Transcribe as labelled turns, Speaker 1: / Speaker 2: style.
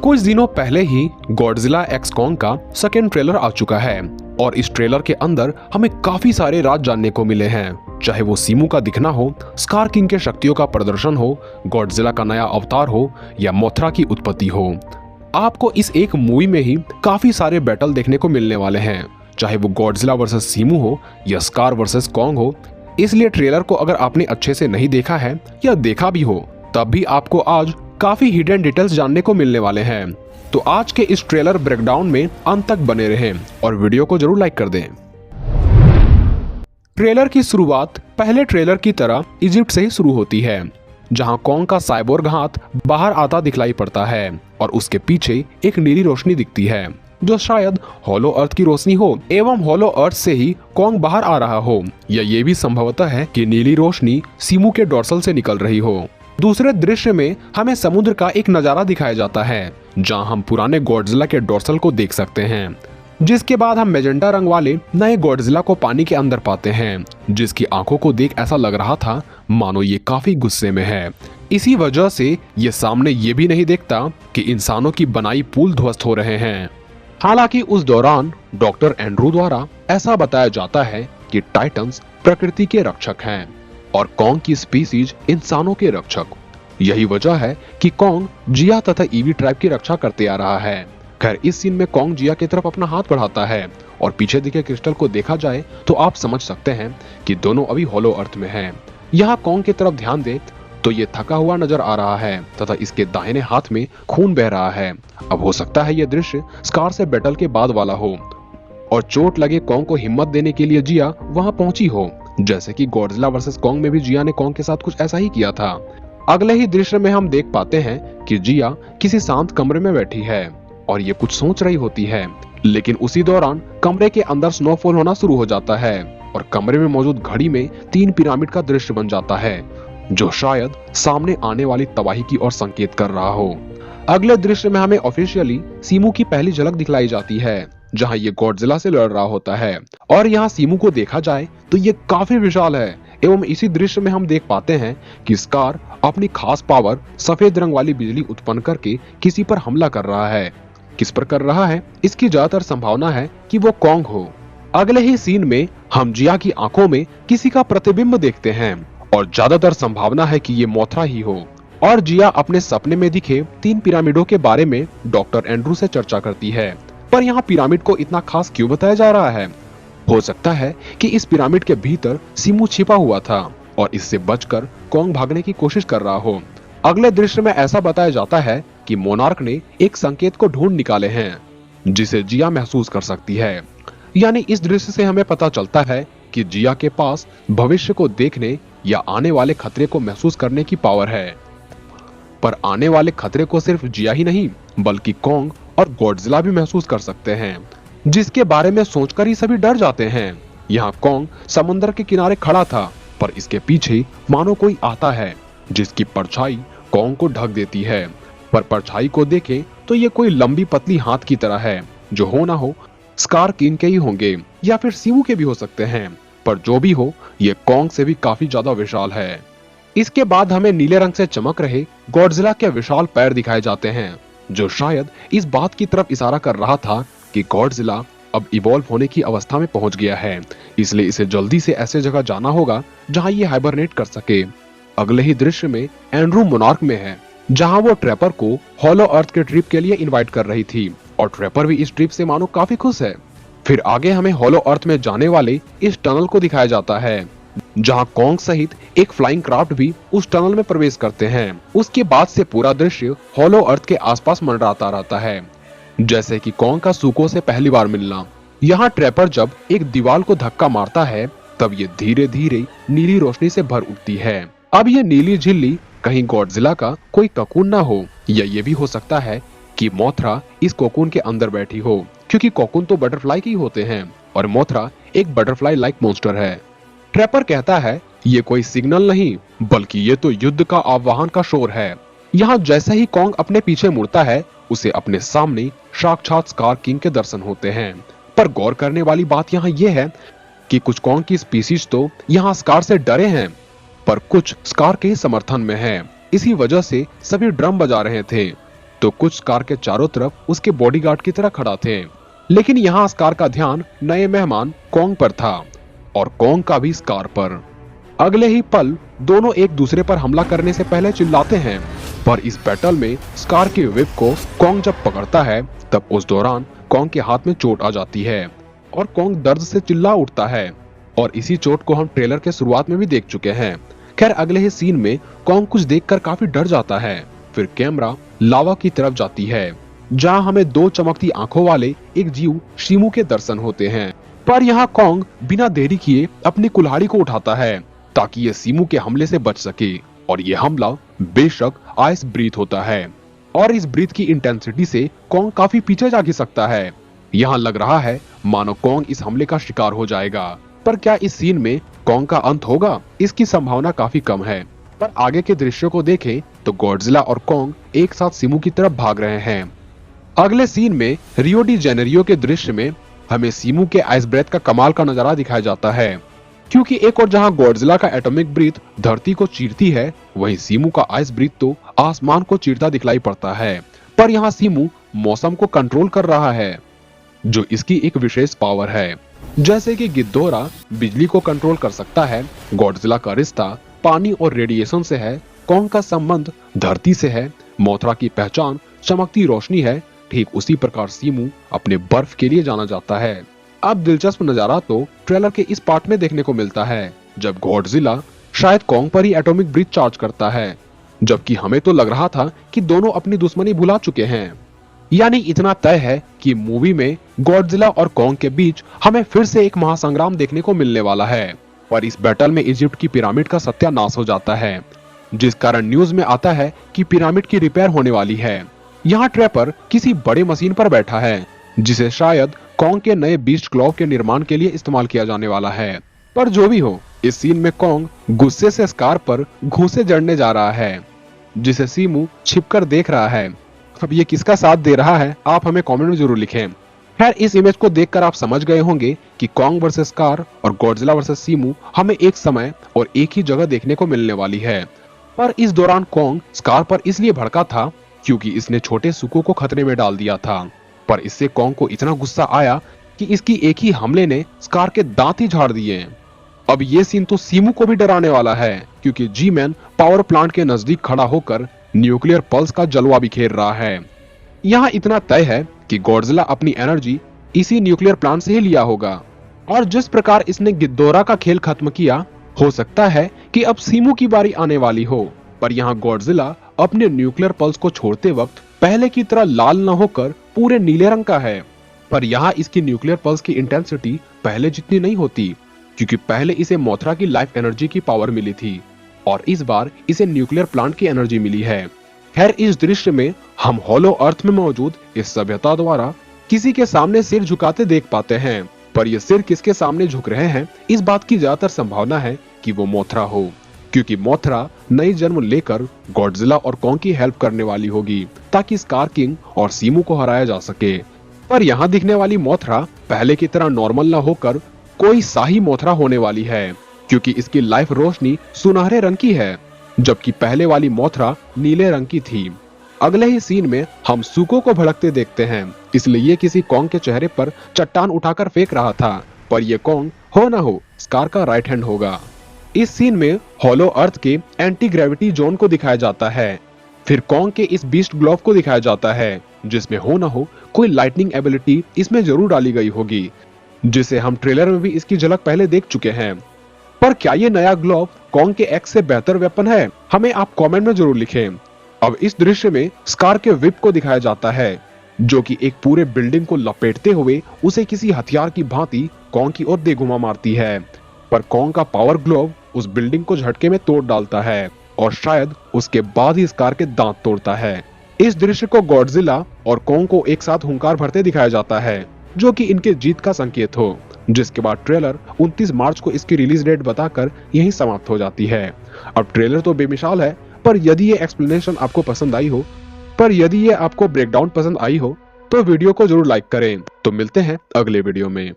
Speaker 1: कुछ दिनों पहले ही गॉडजिला एक्स कॉन्ग का सेकेंड ट्रेलर आ चुका है और इस ट्रेलर के अंदर हमें काफी सारे राज जानने को मिले हैं। चाहे वो सीमू का दिखना हो, स्कार किंग के शक्तियों का प्रदर्शन हो, गॉडजिला का नया अवतार हो या मोथरा की उत्पत्ति हो, आपको इस एक मूवी में ही काफी सारे बैटल देखने को मिलने वाले हैं। चाहे वो गॉडजिला वर्सेस सीमू हो या स्कार वर्सेस कॉन्ग हो। इसलिए ट्रेलर को अगर आपने अच्छे से नहीं देखा है या देखा भी हो, तब भी आपको आज काफी हिडन डिटेल्स जानने को मिलने वाले हैं। तो आज के इस ट्रेलर ब्रेकडाउन में अंत तक बने रहें और वीडियो को जरूर लाइक कर दें। ट्रेलर की शुरुआत पहले ट्रेलर की तरह इजिप्ट से ही शुरू होती है, जहां कॉन्ग का साइबोर्ग हाथ बाहर आता दिखलाई पड़ता है और उसके पीछे एक नीली रोशनी दिखती है, जो शायद हॉलो अर्थ की रोशनी हो एवं हॉलो अर्थ से ही कॉन्ग बाहर आ रहा हो, या ये भी संभवतः है कि नीली रोशनी सीमू के डोर्सल से निकल रही हो। दूसरे दृश्य में हमें समुद्र का एक नजारा दिखाया जाता है, जहां हम पुराने गॉडजिला के डोर्सल को देख सकते हैं, जिसके बाद हम मैजेंटा रंग वाले नए गॉडजिला को पानी के अंदर पाते हैं, जिसकी आंखों को देख ऐसा लग रहा था मानो ये काफी गुस्से में है। इसी वजह से ये सामने ये भी नहीं देखता कि इंसानों की बनाई पुल ध्वस्त हो रहे हैं। हालांकि उस दौरान डॉक्टर एंड्रू द्वारा ऐसा बताया जाता है कि टाइटन्स प्रकृति के रक्षक हैं और कॉन्ग की स्पीसीज इंसानों के रक्षक। यही वजह है कि कॉन्ग जिया तथा ईवी ट्राइब की रक्षा करते आ रहा है। खैर, इस सीन में कॉन्ग जिया की तरफ अपना हाथ बढ़ाता है और पीछे दिखे क्रिस्टल को देखा जाए तो आप समझ सकते हैं कि दोनों अभी हॉलो अर्थ में हैं। यहाँ कॉन्ग की तरफ ध्यान दे तो ये थका हुआ नजर आ रहा है तथा इसके दाहिने हाथ में खून बह रहा है। अब हो सकता है ये दृश्य स्कार से बैटल के बाद वाला हो और चोट लगे कॉन्ग को हिम्मत देने के लिए जिया वहां पहुंची हो, जैसे कि गॉडजिला वर्सेस कॉन्ग में भी जिया ने कॉन्ग के साथ कुछ ऐसा ही किया था। अगले ही दृश्य में हम देख पाते हैं कि जिया किसी शांत कमरे में बैठी है और ये कुछ सोच रही होती है, लेकिन उसी दौरान कमरे के अंदर स्नोफॉल होना शुरू हो जाता है और कमरे में मौजूद घड़ी में 3 पिरामिड का दृश्य बन जाता है, जो शायद सामने आने वाली तबाही की ओर संकेत कर रहा हो। अगले दृश्य में हमें ऑफिशियली सीमू की पहली झलक दिखलाई जाती है, जहां ये गॉडजिला से लड़ रहा होता है और यहाँ सीमू को देखा जाए तो ये काफी विशाल है। एवं इसी दृश्य में हम देख पाते हैं कि स्कार अपनी खास पावर सफेद रंग वाली बिजली उत्पन्न करके किसी पर हमला कर रहा है। किस पर कर रहा है, इसकी ज्यादातर संभावना है कि वो कॉन्ग हो। अगले ही सीन में हम जिया की आंखों में किसी का प्रतिबिंब देखते हैं और ज्यादातर संभावना है कि ये मोथरा ही हो। और जिया अपने सपने में दिखे 3 पिरामिडों के बारे में डॉक्टर एंड्रू से चर्चा करती है, पर यहाँ पिरामिड को इतना खास क्यों बताया जा रहा है? हो सकता है कि इस पिरामिड के भीतर सीमू छिपा हुआ था और इससे बचकर कॉन्ग भागने की कोशिश कर रहा हो। अगले दृश्य में ऐसा बताया जाता है कि मोनार्क ने एक संकेत को ढूंढ निकाले हैं, जिसे जिया महसूस कर सकती है। यानी इस दृश्य से हमें पता चलता है कि जिया के पास भविष्य को देखने या आने वाले खतरे को महसूस करने की पावर है। पर आने वाले खतरे को सिर्फ जिया ही नहीं बल्कि कॉन्ग और गॉडजिला भी महसूस कर सकते हैं, जिसके बारे में सोचकर ही सभी डर जाते हैं। यहाँ कॉन्ग समुद्र के किनारे खड़ा था, पर इसके पीछे मानो कोई आता है जिसकी परछाई कॉन्ग को ढक देती है। पर परछाई को देखें तो ये कोई लंबी पतली हाथ की तरह है, जो हो ना हो स्कार किंग के ही होंगे या फिर सीमू के भी हो सकते हैं, पर जो भी हो ये कॉन्ग से भी काफी ज्यादा विशाल है। इसके बाद हमें नीले रंग से चमक रहे गॉडजिला के विशाल पैर दिखाए जाते हैं, जो शायद इस बात की तरफ इशारा कर रहा था कि गॉडजिला अब इवॉल्व होने की अवस्था में पहुंच गया है, इसलिए इसे जल्दी से ऐसे जगह जाना होगा जहां ये हाइबरनेट कर सके। अगले ही दृश्य में एंड्रू मोनार्क में है, जहां वो ट्रैपर को हॉलो अर्थ के ट्रिप के लिए इनवाइट कर रही थी और ट्रैपर भी इस ट्रिप से मानो काफी खुश है। फिर आगे हमें हॉलो अर्थ में जाने वाले इस टनल को दिखाया जाता है, जहां कॉन्ग सहित एक फ्लाइंग क्राफ्ट भी उस टनल में प्रवेश करते हैं। उसके बाद से पूरा दृश्य हॉलो अर्थ के आसपास मंडराता रहता है, जैसे कि कॉन्ग का सुको से पहली बार मिलना। यहाँ ट्रैपर जब एक दीवार को धक्का मारता है, तब ये धीरे धीरे नीली रोशनी से भर उठती है। अब ये नीली झिल्ली कहीं गॉडजिला का कोई ककून ना हो, या ये भी हो सकता है कि मोथरा इस कोकून के अंदर बैठी हो, क्योंकि कोकून तो बटरफ्लाई के ही होते हैं और मोथरा एक बटरफ्लाई लाइक मॉन्स्टर है। ट्रैपर कहता है ये कोई सिग्नल नहीं बल्कि ये तो युद्ध का आह्वान का शोर है। यहाँ जैसे ही कॉन्ग अपने पीछे मुड़ता है, उसे अपने सामने साक्षात स्कार किंग के दर्शन होते हैं। पर गौर करने वाली बात यहाँ ये है कि कुछ कॉन्ग की स्पीसीज तो यहाँ स्कार से डरे हैं, पर कुछ स्कार के समर्थन में है। इसी वजह से सभी ड्रम बजा रहे थे तो कुछ स्कार के चारों तरफ उसके बॉडीगार्ड की तरह खड़ा थे। लेकिन यहाँ स्कार का ध्यान नए मेहमान कॉन्ग पर था और कॉन्ग का भी स्कार पर। अगले ही पल दोनों एक दूसरे पर हमला करने से पहले चिल्लाते हैं, पर इस बैटल में स्कार के विप को कॉन्ग जब पकड़ता है तब उस दौरान कॉन्ग के हाथ में चोट आ जाती है और कॉन्ग दर्द से चिल्ला उठता है। और इसी चोट को हम ट्रेलर के शुरुआत में भी देख चुके हैं। खैर अगले ही सीन में कॉन्ग कुछ देखकर काफी डर जाता है। फिर कैमरा लावा की तरफ जाती है जहां हमें दो चमकती आंखों वाले एक जीव शीमू के दर्शन होते हैं। पर यहाँ कॉन्ग बिना देरी किए अपनी कुल्हाड़ी को उठाता है ताकि ये शीमू के हमले से बच सके। और ये हमला बेशक आइस ब्रीथ होता है और इस ब्रीथ की इंटेंसिटी से कॉन्ग काफी पीछे जा सकता है। यहाँ लग रहा है मानो कॉन्ग इस हमले का शिकार हो जाएगा। पर क्या इस सीन में कॉन्ग का अंत होगा? इसकी संभावना काफी कम है। पर आगे के दृश्यों को देखें तो गॉडजिला और कॉन्ग एक साथ शीमू की तरफ भाग रहे हैं। अगले सीन में रियो डी जेनेरियो के दृश्य में हमें शीमू के आइस ब्रेथ का कमाल का नजारा दिखाया जाता है, क्योंकि एक और जहां गॉडजिला का एटॉमिक ब्रीथ धरती को चीरती है, वहीं शीमू का आइस ब्रीथ तो आसमान को चीरता दिखलाई पड़ता है। पर यहाँ शीमू मौसम को कंट्रोल कर रहा है, जो इसकी एक विशेष पावर है। जैसे कि गिद्धोरा बिजली को कंट्रोल कर सकता है, गॉडजिला का रिश्ता पानी और रेडिएशन से है, कॉन्ग का संबंध धरती से है, मोथरा की पहचान चमकती रोशनी है। ठीक उसी प्रकार शीमू अपने बर्फ के लिए जाना जाता है। अब दिलचस्प नजारा तो ट्रेलर के इस पार्ट में देखने को मिलता है जब गॉडजिला शायद कॉन्ग पर ही एटॉमिक ब्रीथ चार्ज करता है, जबकि हमें तो लग रहा था कि दोनों अपनी दुश्मनी भुला चुके हैं। यानी इतना तय है कि मूवी में गॉडजिला और कॉन्ग के बीच हमें फिर से एक महासंग्राम देखने को मिलने वाला है। और इस बैटल में इजिप्ट की पिरामिड का सत्यानाश हो जाता है, जिस कारण न्यूज में आता है कि पिरामिड की रिपेयर होने वाली है। यहाँ ट्रैपर किसी बड़े मशीन पर बैठा है जिसे शायद कॉन्ग के नए बीस्ट क्लॉव के निर्माण के लिए इस्तेमाल किया जाने वाला है। पर जो भी हो, इस सीन में कॉन्ग गुस्से से स्कार पर घूंसे जड़ने जा रहा है, जिसे शीमू छिपकर देख रहा है। अब ये किसका साथ दे रहा है आप हमें कमेंट में जरूर लिखें। खैर इस इमेज को देखकर आप समझ गए होंगे कि कॉन्ग वर्सेस स्कार और गॉडजिला वर्सेस शीमू हमें एक समय और एक ही जगह देखने को मिलने वाली है। पर इस दौरान कॉन्ग स्कार पर इसलिए भड़का था क्योंकि इसने छोटे सुको को खतरे में डाल दिया था। पर इससे कॉन्ग को इतना गुस्सा आया कि इसकी एक ही हमले ने स्कार के दांत ही झाड़ दिए। अब ये सीन तो शीमू को भी डराने वाला है, क्योंकि जी मैन पावर प्लांट के नजदीक खड़ा होकर न्यूक्लियर पल्स का जलवा बिखेर रहा है। यहाँ इतना तय है कि गॉडजिला अपनी एनर्जी इसी न्यूक्लियर प्लांट से ही लिया होगा। और जिस प्रकार इसने गिद्धोरा का खेल खत्म किया, हो सकता है कि अब शीमू की बारी आने वाली हो। पर यहाँ गॉडजिला अपने न्यूक्लियर पल्स को छोड़ते वक्त पहले की तरह लाल न होकर पूरे नीले रंग का है। पर यहाँ इसकी न्यूक्लियर पल्स की इंटेंसिटी पहले जितनी नहीं होती, क्योंकि पहले इसे मोथरा की लाइफ एनर्जी की पावर मिली थी और इस बार इसे न्यूक्लियर प्लांट की एनर्जी मिली है। खैर इस दृश्य में हम हॉलो अर्थ में मौजूद इस सभ्यता द्वारा किसी के सामने सिर झुकाते देख पाते हैं। पर ये सिर किसके सामने झुक रहे हैं, इस बात की ज्यादातर संभावना है कि वो मोथरा हो, क्योंकि मोथरा नई जन्म लेकर गॉडजिला और कॉन्ग की हेल्प करने वाली होगी ताकि स्कार किंग और शीमू को हराया जा सके। पर यहाँ दिखने वाली मोथरा पहले की तरह नॉर्मल न होकर कोई शाही मोथरा होने वाली है, क्योंकि इसकी लाइफ रोशनी सुनहरे रंग की है, जबकि पहले वाली मोथरा नीले रंग की थी। अगले ही सीन में हम सुको को भड़कते देखते हैं, इसलिए ये किसी कॉन्ग के चेहरे पर चट्टान उठाकर फेंक रहा था। पर ये कॉन्ग हो ना हो स्कार का राइट हैंड होगा। इस सीन में हॉलो अर्थ के एंटी ग्रेविटी जोन को दिखाया जाता है। फिर कॉन्ग के इस बीस्ट ग्लोव को दिखाया जाता है, जिसमें हो ना हो कोई लाइटनिंग एबिलिटी इसमें जरूर डाली गई होगी, जिसे हम ट्रेलर में भी इसकी झलक पहले देख चुके हैं। पर क्या ये नया ग्लोव कॉन्ग के एक्स से बेहतर वेपन है? हमें आप कमेंट में जरूर लिखें। अब इस दृश्य में स्कार के विप को दिखाया जाता है, जो कि एक पूरे बिल्डिंग को लपेटते हुए उसे किसी हथियार की भांति कॉन्ग की ओर दे घुमा मारती है। पर कॉन्ग का पावर ग्लोव उस बिल्डिंग को झटके में तोड़ डालता है और शायद उसके बाद ही स्कार के दांत तोड़ता है। इस दृश्य को गॉडजिला और कॉन्ग को एक साथ हुंकार भरते दिखाया जाता है, जो कि इनके जीत का संकेत हो। जिसके बाद ट्रेलर 29 मार्च को इसकी रिलीज डेट बताकर यहीं समाप्त हो जाती है। अब ट्रेलर तो बेमिसाल है, पर यदि ये एक्सप्लेनेशन आपको पसंद आई हो, ब्रेकडाउन पसंद आई हो, तो वीडियो को जरूर लाइक करें। तो मिलते हैं अगले वीडियो में।